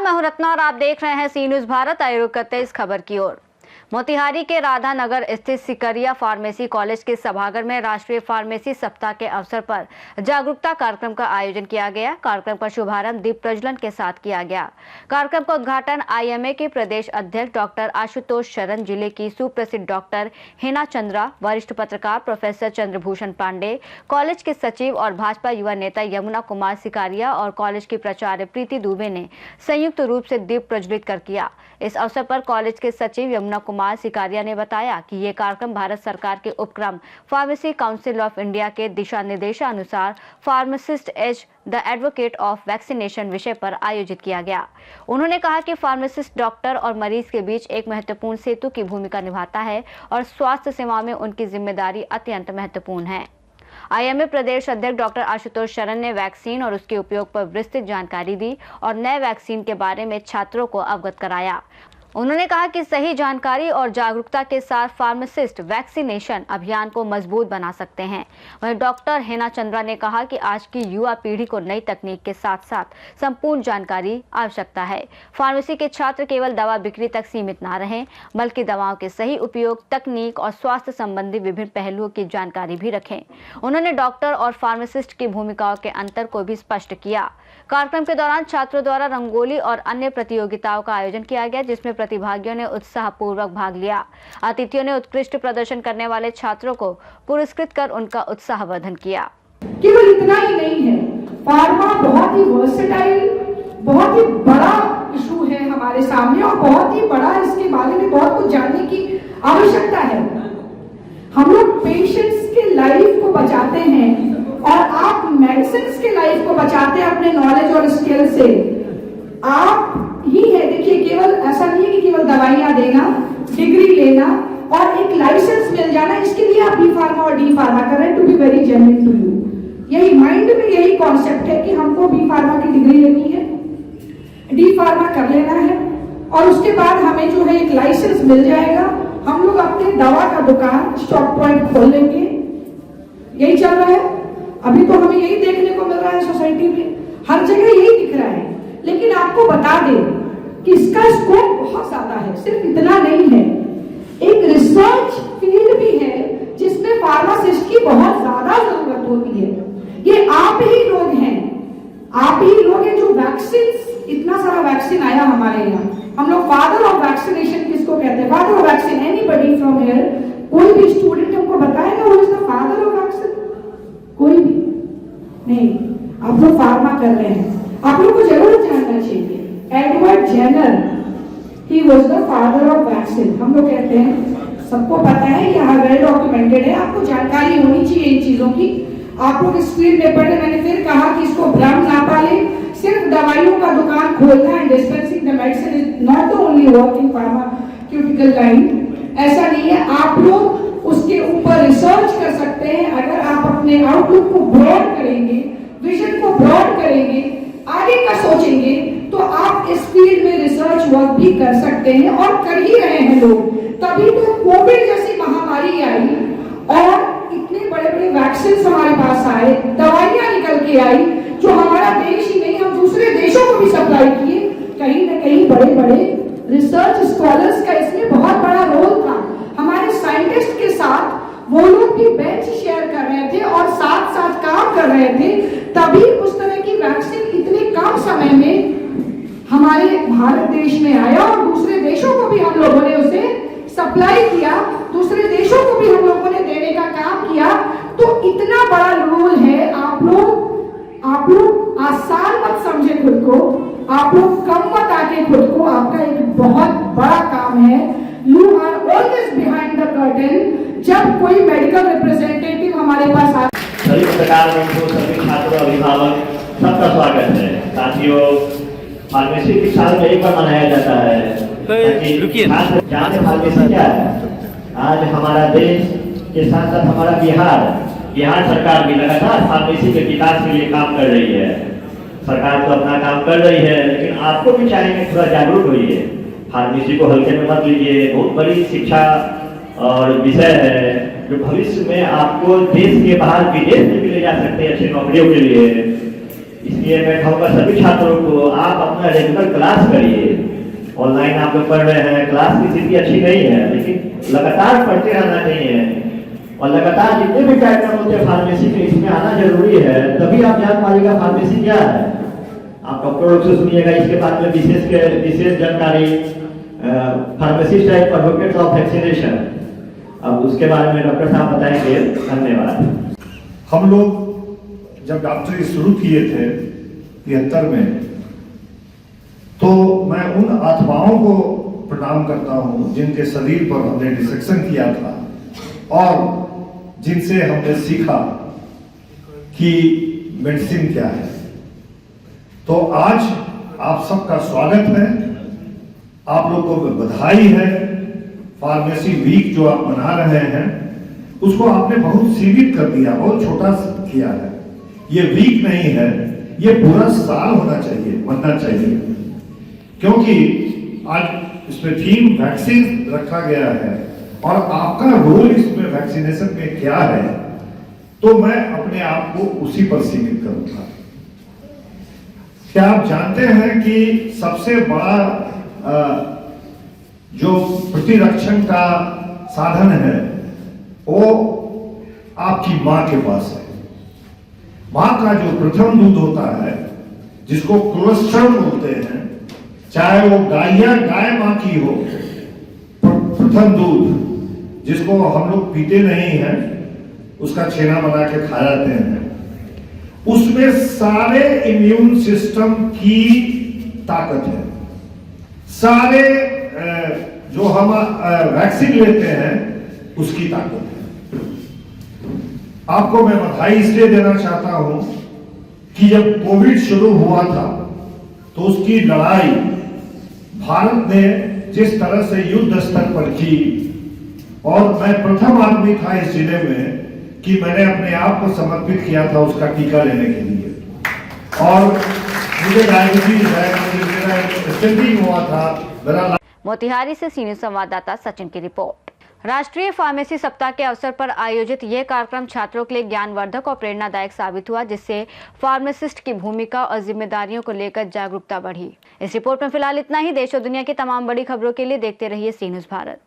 नमस्कार, मैं हूं रत्ना और आप देख रहे हैं सी न्यूज भारत। आइए रुक करते हैं इस खबर की ओर। मोतिहारी के राधा नगर स्थित सिकरिया फार्मेसी कॉलेज के सभागार में राष्ट्रीय फार्मेसी सप्ताह के अवसर पर जागरूकता कार्यक्रम का आयोजन किया गया। कार्यक्रम का शुभारंभ दीप प्रज्वलन के साथ किया गया। कार्यक्रम का उद्घाटन आईएमए के प्रदेश अध्यक्ष डॉक्टर आशुतोष शरण, जिले की सुप्रसिद्ध डॉक्टर हिना चंद्रा, वरिष्ठ पत्रकार प्रोफेसर चंद्रभूषण पांडे, कॉलेज के सचिव और भाजपा युवा नेता यमुना कुमार सिकारिया और कॉलेज की प्राचार्य प्रीति दुबे ने संयुक्त रूप से दीप प्रज्वलित कर किया। इस अवसर पर कॉलेज के सचिव यमुना कुमार सिकारिया ने बताया कि ये कार्यक्रम भारत सरकार के उपक्रम फार्मेसी काउंसिल ऑफ इंडिया के दिशा निर्देशानुसार pharmacist as the advocate of vaccination विषय पर आयोजित किया गया। उन्होंने कहा कि फार्मासिस्ट डॉक्टर और मरीज के बीच एक महत्वपूर्ण सेतु की भूमिका निभाता है और स्वास्थ्य सेवा में उनकी जिम्मेदारी अत्यंत महत्वपूर्ण है। आईएमए प्रदेश अध्यक्ष डॉक्टर आशुतोष शरण ने वैक्सीन और उसके उपयोग पर विस्तृत जानकारी दी और नए वैक्सीन के बारे में छात्रों को अवगत कराया। उन्होंने कहा कि सही जानकारी और जागरूकता के साथ फार्मासिस्ट वैक्सीनेशन अभियान को मजबूत बना सकते हैं। वहीं डॉक्टर हिना चंद्रा ने कहा कि आज की युवा पीढ़ी को नई तकनीक के साथ साथ संपूर्ण जानकारी आवश्यकता है। फार्मेसी के छात्र केवल दवा बिक्री तक सीमित न रहें, बल्कि दवाओं के सही उपयोग, तकनीक और स्वास्थ्य संबंधी विभिन्न पहलुओं की जानकारी भी रखें। उन्होंने डॉक्टर और फार्मासिस्ट की भूमिकाओं के अंतर को भी स्पष्ट किया। कार्यक्रम के दौरान छात्रों द्वारा रंगोली और अन्य प्रतियोगिताओं का आयोजन किया गया, जिसमें प्रतिभागियों ने उत्साहपूर्वक भाग लिया। अतिथियों ने उत्कृष्ट प्रदर्शन करने वाले छात्रों को पुरस्कृत कर उनका उत्साहवर्धन किया। केवल इतना ही नहीं है, फार्मा बहुत ही वर्सेटाइल, बहुत ही बड़ा इशू है हमारे सामने और बहुत ही बड़ा, इसके बारे में बहुत कुछ जानने की आवश्यकता है। हम लोग पेशेंट्स के लाइफ को बचाते हैं और आप मेडिसिन के लाइफ को बचाते हैं अपने नॉलेज और स्किल से। आप ही है, देखिए, केवल ऐसा नहीं है कि केवल दवाइयां देना, डिग्री लेना और एक लाइसेंस मिल जाना, इसके लिए आप बी फार्मा और डी फार्मा कर रहे हैं। To be very genuine to you, यही माइंड में यही कॉन्सेप्ट है कि हमको बी फार्मा की डिग्री लेनी है, डी फार्मा कर लेना है और उसके बाद हमें जो है एक लाइसेंस मिल जाएगा। हम लोग अपने दवा का दुकान, स्टॉक पॉइंट खोल लेंगे। यही चल रहा है अभी, तो हमें यही देखने को मिल रहा है सोसाइटी में, हर जगह यही दिख रहा है। लेकिन आपको बता दें कि इसका स्कोप बहुत ज्यादा है, सिर्फ इतना नहीं है, एक रिसर्च फील्ड भी है जिसमें फार्मासिस्ट की बहुत ज्यादा जरूरत होती है। ये आप ही लोग हैं, आप ही लोग हैं जो वैक्सीन, इतना सारा वैक्सीन आया हमारे यहाँ। हम लोग फादर ऑफ वैक्सीनेशन किसको कहते हैं? Father of vaccine, anybody from here, कोई भी स्टूडेंट हमको बताएगा what is the father of vaccine? कोई भी नहीं। आप लोग फार्मा कर रहे हैं, आप लोग को जरूर जानना चाहिए, Edward Jenner, he was the father of vaccine. हम लोग कहते हैं, सबको पता है, यह वेल डॉक्यूमेंटेड है, आपको जानकारी होनी चाहिए इन चीजों की। आप लोग इस फील्ड में पढ़े, मैंने फिर कहा कि इसको भ्रम ना पाले। सिर्फ दवाइयों का दुकान खोलना and dispensing the medicine is not the only work in pharmaceutical line, ऐसा नहीं है। आप लोग उसके ऊपर रिसर्च कर सकते हैं। अगर आप अपने आउटलुक को ब्रॉड करेंगे, विजन को ब्रॉड करेंगे, आगे का सोचेंगे, तो आप इस फील्ड में रिसर्च वर्क भी कर सकते हैं और कर ही रहे हैं लोग। तभी तो कोविड जैसी महामारी आई और इतने बड़े बड़े वैक्सीन हमारे पास आए, दवाइयां निकल के आई, जो हमारा देश ही नहीं, हम दूसरे देशों को भी सप्लाई किए। कहीं ना कहीं बड़े बड़े रिसर्च स्कॉलर्स का इसमें बहुत बड़ा रोल था। हमारे साइंटिस्ट के साथ वो लोग भी बेंच शेयर कर रहे थे और साथ साथ काम कर रहे थे, तभी उस तरह की वैक्सीन इतने कम समय में हमारे भारत देश में आया और दूसरे देशों को भी हम लोगों ने उसे सप्लाई किया, दूसरे देशों को भी हम लोगों ने देने का काम किया। तो इतना बड़ा रोल है। आप लोग आसान मत समझे खुद को, आप लोग कम मत आके खुद को, आपका एक बहुत बड़ा काम है। You are always behind the curtain। जब कोई मेडिकल रिप्रेजेंटेटिव हमारे पास आता है, सभी पत्रकार बंधु, सभी छात्र, अभिभावक, सबका स्वागत है। साथियों, फार्मेसी की साल में एक बार मनाया जाता है ताकि छात्र जाने फार्मेसी क्या है। आज हमारा देश के साथ साथ हमारा बिहार सरकार भी लगातार फार्मेसी के विकास के लिए काम कर रही है। सरकार तो अपना काम कर रही है, लेकिन आपको भी चाहिए थोड़ा जागरूक होइए। फार्मेसी को हल्के में मत लीजिए, बहुत बड़ी शिक्षा और विषय है जो भविष्य में आपको देश के बाहर विदेश में भी ले जा सकते हैं अच्छी नौकरियों के लिए। इसलिए इसलिए मैं कहूँगा सभी छात्रों को आप अपना रेगुलर क्लास करिए। ऑनलाइन आप लोग पढ़ रहे हैं, क्लास की स्थिति अच्छी नहीं है, लेकिन लगातार पढ़ते रहना चाहिए और लगातार जितने भी कार्यक्रम होते हैं फार्मेसी के इसमें आना जरूरी है, तभी आप जान पाइएगा फार्मेसी क्या है। आप डॉक्टर लोग से सुनिएगा इसके बाद में विशेष जानकारी pharmacist type advocate of vaccination, अब उसके बारे में डॉक्टर साहब बताएंगे। धन्यवाद। हम लोग जब डॉक्टरी शुरू किए थे 73 में, तो मैं उन आत्माओं को प्रणाम करता हूं जिनके शरीर पर हमने डिसेक्शन किया था और जिनसे हमने सीखा कि मेडिसिन क्या है। तो आज आप सबका स्वागत है, आप लोगों को बधाई है। फार्मेसी वीक जो आप मना रहे हैं उसको आपने बहुत सीमित कर दिया, बहुत छोटा किया है। ये वीक नहीं है, ये पूरा साल होना चाहिए, बनना चाहिए, क्योंकि आज इसमें थीम वैक्सीन रखा गया है और आपका रोल इसमें वैक्सीनेशन में क्या है, तो मैं अपने आप को उसी पर सीमित करूंगा। क्या आप जानते हैं कि सबसे बड़ा जो प्रतिरक्षण का साधन है वो आपकी मां के पास है। मां का जो प्रथम दूध होता है, जिसको कोलेस्ट्रॉल बोलते हैं, चाहे वो गाय मां की हो, प्रथम दूध जिसको हम लोग पीते नहीं हैं, उसका छेना बना के खा जाते हैं, उसमें सारे इम्यून सिस्टम की ताकत है। सारे जो हम वैक्सीन लेते हैं उसकी ताकत है। आपको मैं बधाई इसलिए देना चाहता हूं कि जब कोविड शुरू हुआ था तो उसकी लड़ाई भारत ने जिस तरह से युद्ध स्तर पर की, और मैं प्रथम आदमी था इस जिले में कि मैंने अपने आप को समर्पित किया था उसका टीका लेने के लिए, और मुझे डायबिटीज है, मेरा स्टेंटिंग हुआ था, मेरा। मोतिहारी से सीनियर संवाददाता सचिन की रिपोर्ट। राष्ट्रीय फार्मेसी सप्ताह के अवसर पर आयोजित यह कार्यक्रम छात्रों के लिए ज्ञानवर्धक और प्रेरणादायक साबित हुआ, जिससे फार्मासिस्ट की भूमिका और जिम्मेदारियों को लेकर जागरूकता बढ़ी। इस रिपोर्ट में फिलहाल इतना ही। देश और दुनिया की तमाम बड़ी खबरों के लिए देखते रहिए सी न्यूज़ भारत।